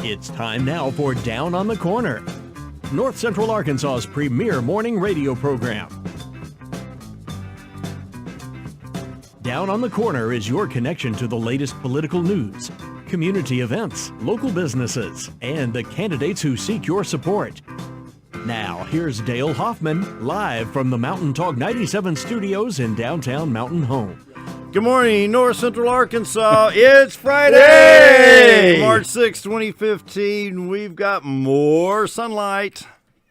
It's time now for Down on the Corner, North Central Arkansas's premier morning radio program. Down on the Corner is your connection to the latest political news, community events, local businesses, and the candidates who seek your support. Now, here's Dale Hoffman, live from the Mountain Talk 97 studios in downtown Mountain Home. Good morning, North Central Arkansas. It's Friday, Hey! March 6, 2015. We've got more sunlight.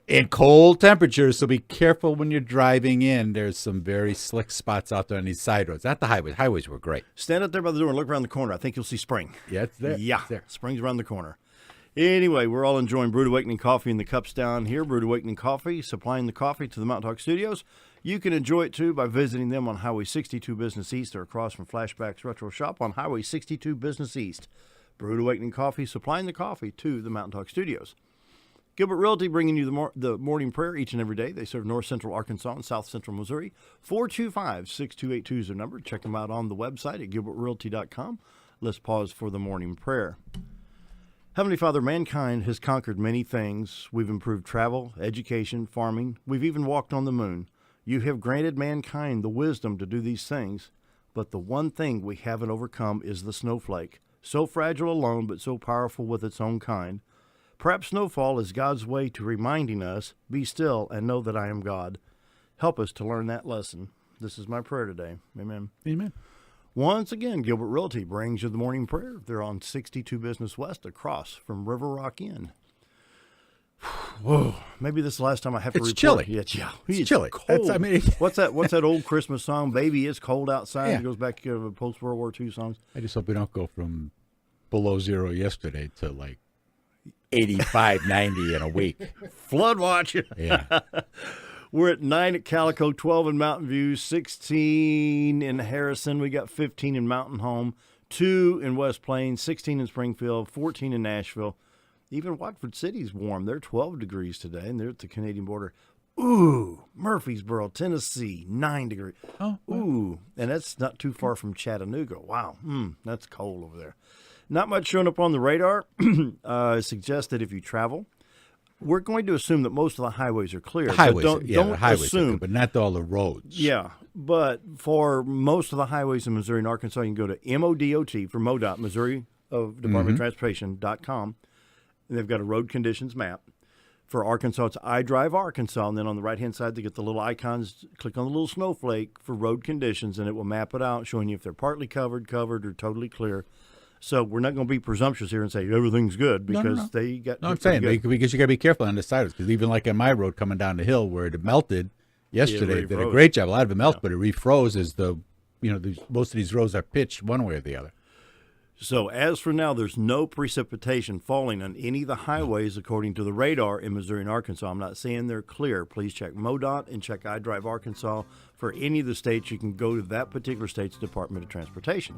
And cold temperatures, so be careful when you're driving in. There's some very slick spots out there on these side roads. Not the highways. Highways were great. Stand out there by the door and look around the corner. I think you'll see spring. Yeah, it's there. Yeah, It's there. spring's around the corner. Anyway, we're all enjoying Brewed Awakening coffee in the cups down here. Brewed Awakening Coffee, supplying the coffee to the Mountain Talk studios. You can enjoy it, too, by visiting them on Highway 62 Business East or across from Flashback's Retro Shop on Highway 62 Business East. Brewed Awakening Coffee, supplying the coffee to the Mountain Talk studios. Gilbert Realty bringing you the morning prayer each and every day. They serve North Central Arkansas and South Central Missouri. 425-6282 is their number. Check them out on the website at gilbertrealty.com. Let's pause for the morning prayer. Heavenly Father, mankind has conquered many things. We've improved travel, education, farming. We've even walked on the moon. You have granted mankind the wisdom to do these things, but the one thing we haven't overcome is the snowflake. So fragile alone, but so powerful with its own kind. Perhaps snowfall is God's way to reminding us, be still and know that I am God. Help us to learn that lesson. This is my prayer today. Amen. Amen. Once again, Gilbert Realty brings you the morning prayer. They're on 62 Business West across from River Rock Inn. Whoa, maybe this is the last time I have to report. It's chilly. It's chilly. Cold. That's- What's that old Christmas song? Baby, it's cold outside. Yeah. It goes back to post-World War II songs. I just hope we don't go from below zero yesterday to like 85, 90 in a week. Flood watch. Yeah. We're at 9 at Calico, 12 in Mountain View, 16 in Harrison. We got 15 in Mountain Home, 2 in West Plains, 16 in Springfield, 14 in Nashville. Even Watford City's warm. They're 12 degrees today, and they're at the Canadian border. Ooh, Murfreesboro, Tennessee, 9 degrees. Oh, wow. Ooh, and that's not too far from Chattanooga. Wow, that's cold over there. Not much showing up on the radar. Suggests that if you travel, we're going to assume that most of the highways are clear. The highways, but the don't highways are assume. good, but not all the roads. Yeah, but for most of the highways in Missouri and Arkansas, you can go to MODOT for MoDOT, Missouri of Department of Transportation.com. And they've got a road conditions map. For Arkansas, it's iDrive Arkansas. And then on the right-hand side, they get the little icons. Click on the little snowflake for road conditions, and it will map it out, showing you if they're partly covered, or totally clear. So we're not going to be presumptuous here and say everything's good because they got. No, I'm saying because you got to be careful on the sides. Because even like on my road coming down the hill where it melted yesterday, it did a refroze. great job. A lot of it melted, but it refroze as most of these roads are pitched one way or the other. So as for now, there's no precipitation falling on any of the highways according to the radar in Missouri and Arkansas. I'm not saying they're clear. Please check MoDOT and check iDrive Arkansas. For any of the states, you can go to that particular state's Department of Transportation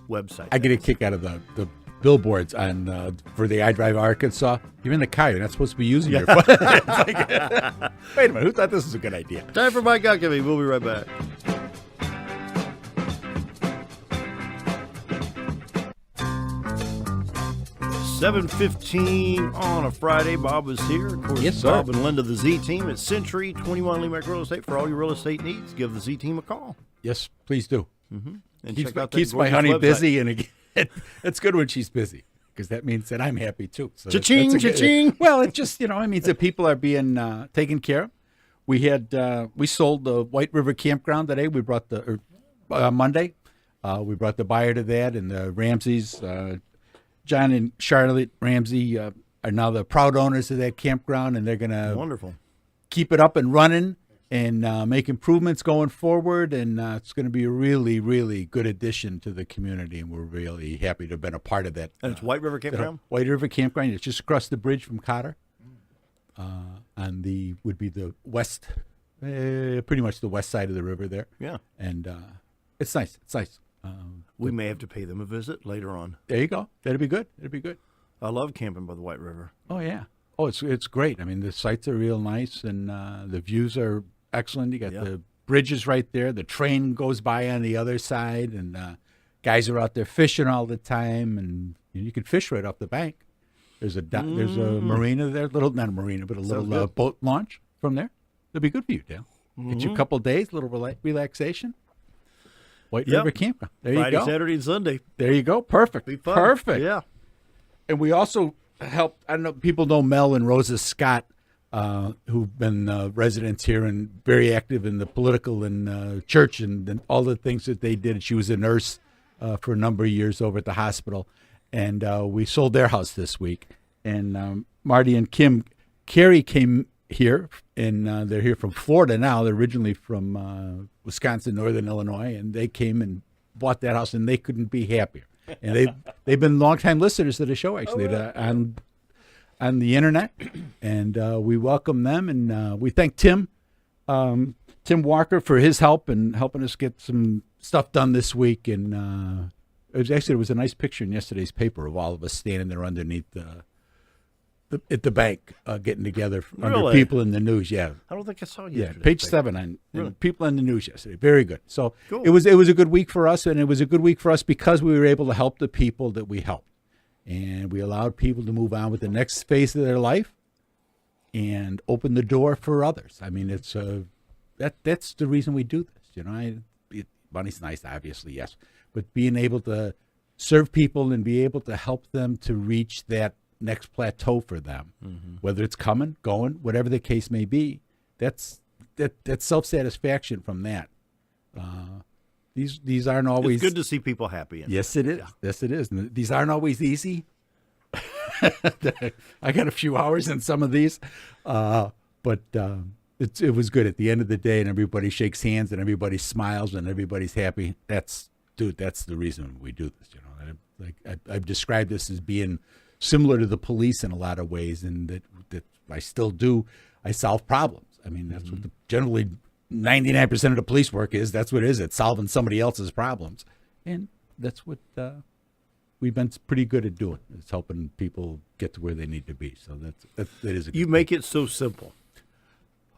website. I get a kick out of the billboards on for the iDrive Arkansas. You're in the car. You're not supposed to be using your phone. It's like, wait a minute. Who thought this was a good idea? Time for Mike Huckabee. We'll be right back. $7:15 on a Friday. Bob is here. Of course, Yes, sir. Bob and Linda, the Z Team at Century 21 Lemac Real Estate. For all your real estate needs, give the Z Team a call. Yes, please do. And Keeps, check out that keeps my gorgeous honey website. busy, and again, it's good when she's busy because that means that I'm happy too. So Cha-ching, that's a good- cha-ching. Well, it just it means that people are being taken care of. We sold the White River Campground today. We brought Monday. We brought the buyer to that, and the Ramseys, John and Charlotte Ramsey are now the proud owners of that campground, and they're gonna Wonderful. keep it up and running and make improvements going forward. And it's going to be a really, really good addition to the community. And we're really happy to have been a part of that. And it's White River Campground? White River Campground. It's just across the bridge from Cotter. On would be the west, pretty much the west side of the river there. Yeah. And it's nice. It's nice. We may have to pay them a visit later on. There you go. That'd be good. That'd be good. I love camping by the White River. Oh, yeah. Oh, it's great. I mean, the sites are real nice, and the views are excellent. You got the bridges right there. The train goes by on the other side, and guys are out there fishing all the time, and you can fish right off the bank. There's a marina there, not a marina, but a little good. boat launch from there. It'll be good for you, Dale. Get you a couple of days, little relaxation. White Yep. River Campground. There Friday, you go. Saturday, and Sunday. There you go. Perfect. Be fun. Perfect. Yeah. And we also help. I don't know. People know Mel and Rosa Scott, who've been residents here and very active in the political and church and all the things that they did. She was a nurse for a number of years over at the hospital, and we sold their house this week. And Marty and Carrie came here, and they're here from Florida now. They're originally from Wisconsin, Northern Illinois, and they came and bought that house, and they couldn't be happier. And they've been longtime listeners to the show, actually, on the internet, and we welcome them, and we thank Tim Walker for his help and helping us get some stuff done this week. And there was a nice picture in yesterday's paper of all of us standing there underneath at the bank, getting together under Really? people in the news. Yeah, I don't think I saw you. yeah, yesterday. page 7 on Really? people in the news yesterday. Very good. So Cool. it was a good week for us, and it was a good week for us because we were able to help the people that we helped, and we allowed people to move on with the next phase of their life, and open the door for others. I mean, it's that's the reason we do this. You know, money's nice, obviously, yes, but being able to serve people and be able to help them to reach that next plateau for them, whether it's coming, going, whatever the case may be, that's self-satisfaction from that. These aren't always. It's good to see people happy. Yes, it is. Yeah. Yes, it is. And these aren't always easy. I got a few hours in some of these, but it was good at the end of the day, and everybody shakes hands, and everybody smiles, and everybody's happy. That's the reason we do this. You know, I've described this as being similar to the police in a lot of ways, and that I still do. I solve problems. I mean, that's what generally 99% of the police work is. That's what it is. It's solving somebody else's problems, and that's what we've been pretty good at doing. It's helping people get to where they need to be. So that is a good You make it so simple.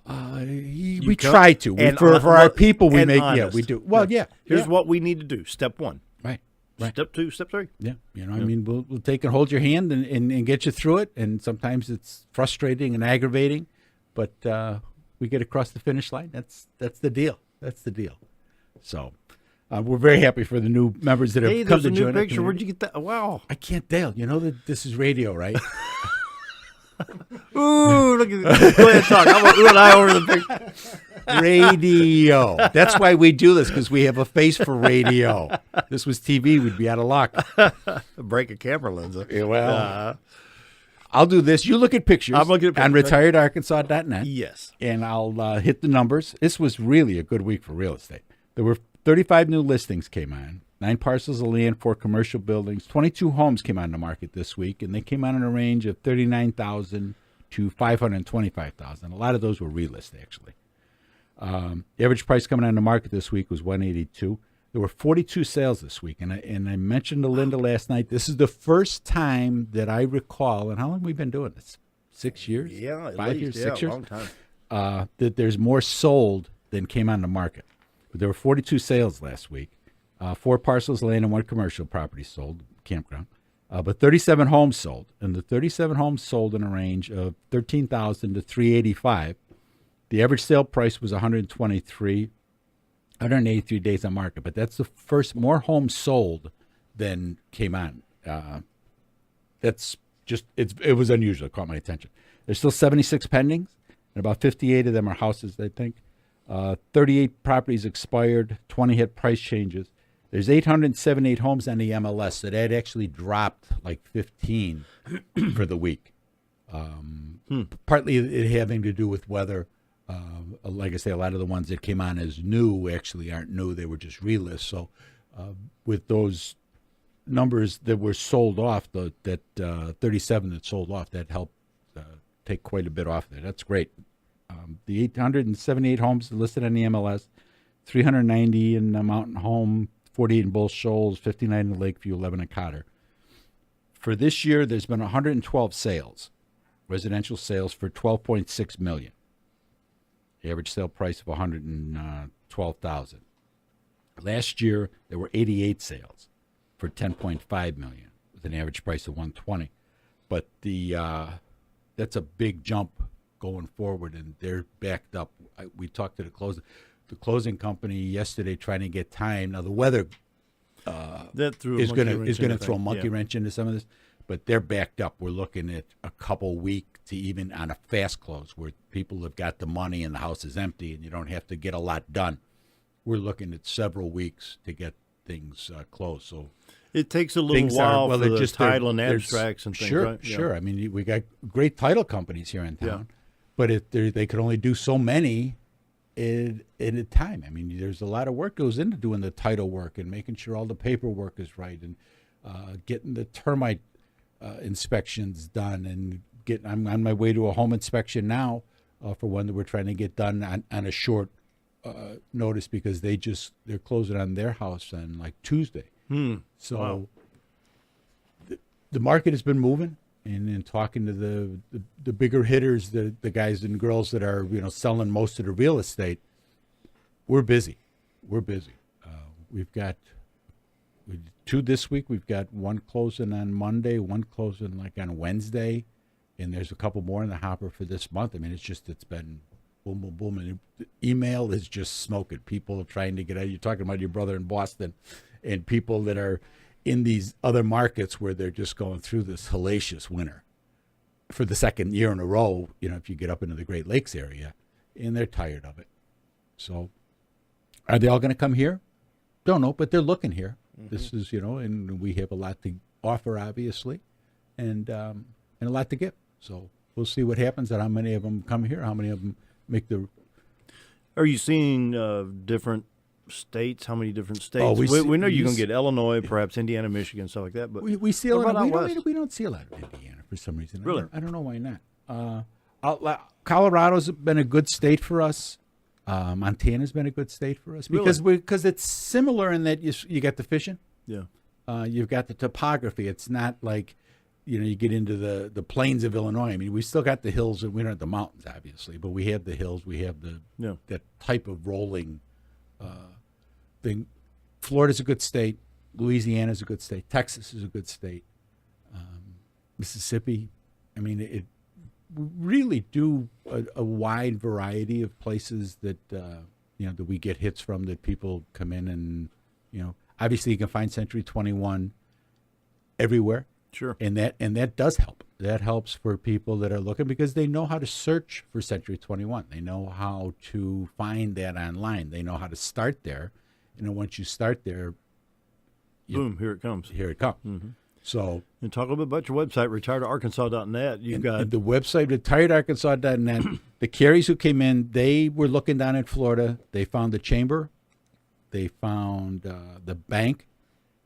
we try to. For our people, we make honest. we do. Well, yeah. Here's what we need to do. Step 1. Right. Step 2, step 3. Yeah, I mean, we'll take and hold your hand and get you through it. And sometimes it's frustrating and aggravating, but we get across the finish line. That's the deal. That's the deal. So we're very happy for the new members that have come There's to a new join our picture. Where'd community. you get that? Wow. I can't, Dale. You know that this is radio, right? Ooh, look at this. Go ahead, talk. I'm going to eye over the picture. Radio. That's why we do this, because we have a face for radio. If this was TV, we'd be out of luck. Break a camera lens. Yeah, well, I'll do this. You look at pictures. I'm looking at on pictures. retiredarkansas.net. Yes. And I'll hit the numbers. This was really a good week for real estate. There were 35 new listings came on, 9 parcels of land, 4 commercial buildings, 22 homes came on the market this week, and they came on in a range of $39,000 to $525,000. A lot of those were relist, actually. The average price coming on the market this week was $182,000. There were 42 sales this week, and I mentioned to Linda last night, this is the first time that I recall, and how long have we been doing this? 6 years? Yeah, at 5 least. years, Yeah, 6 years? long time. That there's more sold than came on the market. But there were 42 sales last week. 4 parcels of land and 1 commercial property sold, campground. But 37 homes sold, and the 37 homes sold in a range of $13,000 to $385,000. The average sale price was 183 days on market, but that's the first more homes sold than came on. That's just it was unusual. It caught my attention. There's still 76 pendings, and about 58 of them are houses, I think. 38 properties expired, 20 had price changes. There's 878 homes on the MLS, so that actually dropped like 15 for the week. Partly it having to do with weather. Like I say, a lot of the ones that came on as new actually aren't new. They were just relists. So with those numbers that were sold off, that 37 that sold off, that helped take quite a bit off there. That's great. The 878 homes listed on the MLS, 390 in the Mountain Home, 48 in Bull Shoals, 59 in Lakeview, 11 in Cotter. For this year, there's been 112 sales, residential sales for $12.6 million. The average sale price of $112,000. Last year, there were 88 sales for $10.5 million, with an average price of $120,000. but that's a big jump going forward, and they're backed up. We talked to the closing company yesterday trying to get time. Now the weather That threw a is monkey going wrench to in the throw a thing. monkey Yeah. wrench into some of this, but they're backed up. We're looking at a couple week to even on a fast close where people have got the money and the house is empty and you don't have to get a lot done. We're looking at several weeks to get things closed. So It takes a little things while well, for they're the just they're- title and there's- abstracts and things, sure, right? Yeah. Sure. I mean, we got great title companies here in town, Yeah. but they could only do so many at a time. I mean, there's a lot of work goes into doing the title work and making sure all the paperwork is right and getting the termite inspections done and I'm on my way to a home inspection now for one that we're trying to get done on a short notice because they're closing on their house on like Tuesday. So Wow. the market has been moving, and in talking to the bigger hitters, the guys and girls that are selling most of the real estate, we're busy. We've got two this week. We've got one closing on Monday, one closing like on Wednesday, and there's a couple more in the hopper for this month. I mean, it's been boom, boom, boom, and the email is just smoking. People trying to get out. You're talking about your brother in Boston, and people that are in these other markets where they're just going through this hellacious winter for the second year in a row. If you get up into the Great Lakes area, and they're tired of it. So, are they all going to come here? Don't know, but they're looking here. This is, and we have a lot to offer, obviously, and a lot to give. So we'll see what happens and how many of them come here, how many of them make the. Are you seeing different states? How many different states? Oh, we know you're going to see- get Illinois, perhaps Indiana, Michigan, stuff like that. But We see a what lot. about We out don't, west? we don't see a lot of Indiana for some reason. Really? I don't know why not. Colorado's been a good state for us. Montana's been a good state for us because it's similar in that you got the fishing. Yeah. You've got the topography. It's not like you get into the plains of Illinois. I mean, we still got the hills, and we don't have the mountains, obviously, but we have the hills. We have that type of rolling thing. Florida's a good state. Louisiana's a good state. Texas is a good state. Mississippi. I mean, it we really do a wide variety of places that that we get hits from, that people come in and obviously you can find Century 21 everywhere. Sure. And that does help. That helps for people that are looking because they know how to search for Century 21. They know how to find that online. They know how to start there. And once you start there, Boom, here it comes. here it comes. So And talk a little bit about your website, retiredarkansas.net. You've got the website, retiredarkansas.net. The Carries who came in, they were looking down in Florida. They found the chamber. They found the bank.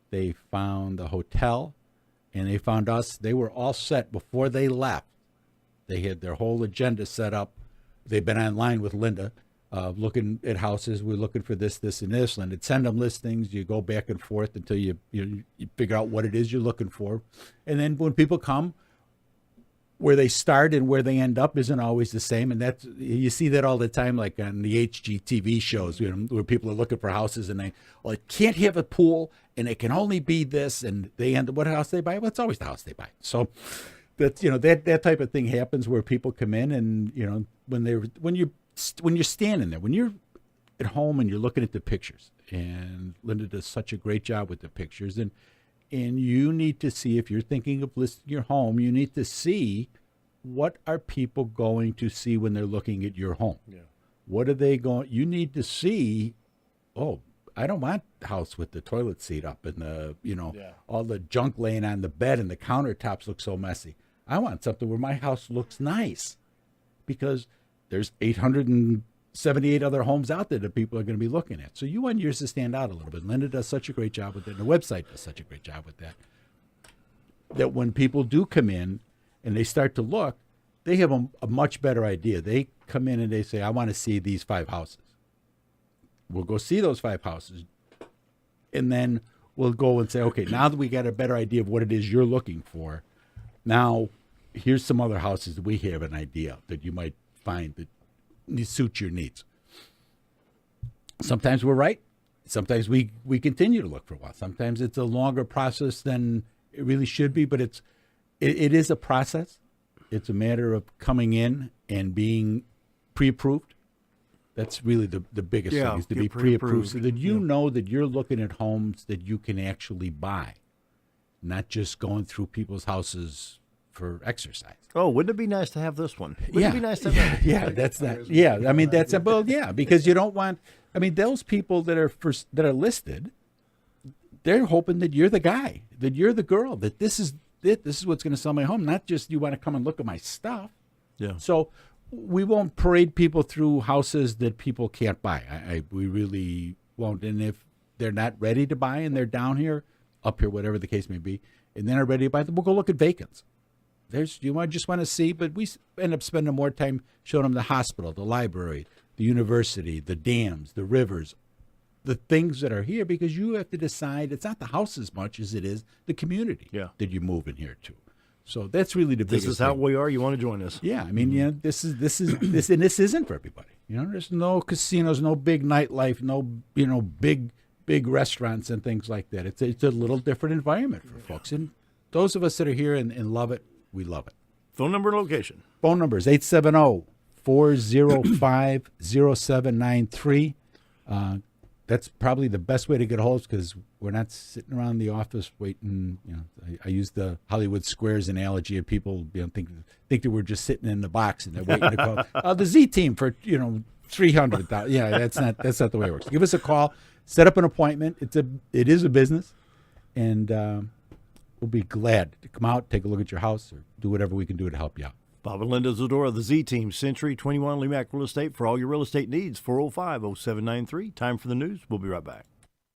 They found the hotel. And they found us. They were all set before they left. They had their whole agenda set up. They've been online with Linda, looking at houses. We're looking for this, this, and this. Linda, send them listings. You go back and forth until you figure out what it is you're looking for. And then when people come, where they start and where they end up isn't always the same. And you see that all the time, like on the HGTV shows, where people are looking for houses and it can't have a pool and it can only be this, and they end up, what house they buy? Well, it's always the house they buy. So that that type of thing happens where people come in and when you're standing there, when you're at home and you're looking at the pictures, and Linda does such a great job with the pictures, and you need to see, if you're thinking of listing your home, you need to see what are people going to see when they're looking at your home. Yeah. What are they going? You need to see. Oh, I don't want a house with the toilet seat up and all the junk laying on the bed and the countertops look so messy. I want something where my house looks nice, because there's 878 other homes out there that people are going to be looking at. So you want yours to stand out a little bit. Linda does such a great job with it. And the website does such a great job with that. That when people do come in and they start to look, they have a much better idea. They come in and they say, I want to see these 5 houses. We'll go see those 5 houses. And then we'll go and say, okay, now that we got a better idea of what it is you're looking for, now here's some other houses that we have an idea that you might find that suit your needs. Sometimes we're right. Sometimes we continue to look for a while. Sometimes it's a longer process than it really should be, but it is a process. It's a matter of coming in and being pre-approved. That's really the biggest Yeah, thing, is to get be pre-approved, so pre-approved. that you know that you're looking at homes that you can actually buy, not just going through people's houses for exercise. Oh, wouldn't it be nice to have this one? Wouldn't it be nice to have that? Yeah, that's not. Yeah, I mean that's because you don't want. I mean, those people that are listed, they're hoping that you're the guy, that you're the girl, that this is it. This is what's going to sell my home, not just you want to come and look at my stuff. Yeah. So we won't parade people through houses that people can't buy. We really won't. And if they're not ready to buy and they're down here, up here, whatever the case may be, and then are ready to buy, we'll go look at vacants. Just want to see, but we end up spending more time showing them the hospital, the library, the university, the dams, the rivers, the things that are here, because you have to decide. It's not the house as much as it is the community that you move in here to. So that's really the biggest. This is how thing. we are. You want to join us? Yeah, I mean, this isn't for everybody. There's no casinos, no big nightlife, no big restaurants and things like that. It's a little different environment for folks, and those of us that are here and love it, we love it. Phone number and location. Phone number is 870-405-0793. That's probably the best way to get a hold of us, because we're not sitting around the office waiting. I use the Hollywood Squares analogy of people think that we're just sitting in the box and they're waiting to call the Z team for $300,000. Yeah, that's not the way it works. Give us a call, set up an appointment. It is a business, and we'll be glad to come out, take a look at your house, or do whatever we can do to help you out. Bob and Linda Zadora, the Z Team, Century 21 Lemac Real Estate, for all your real estate needs. 405-0793. Time for the news. We'll be right back.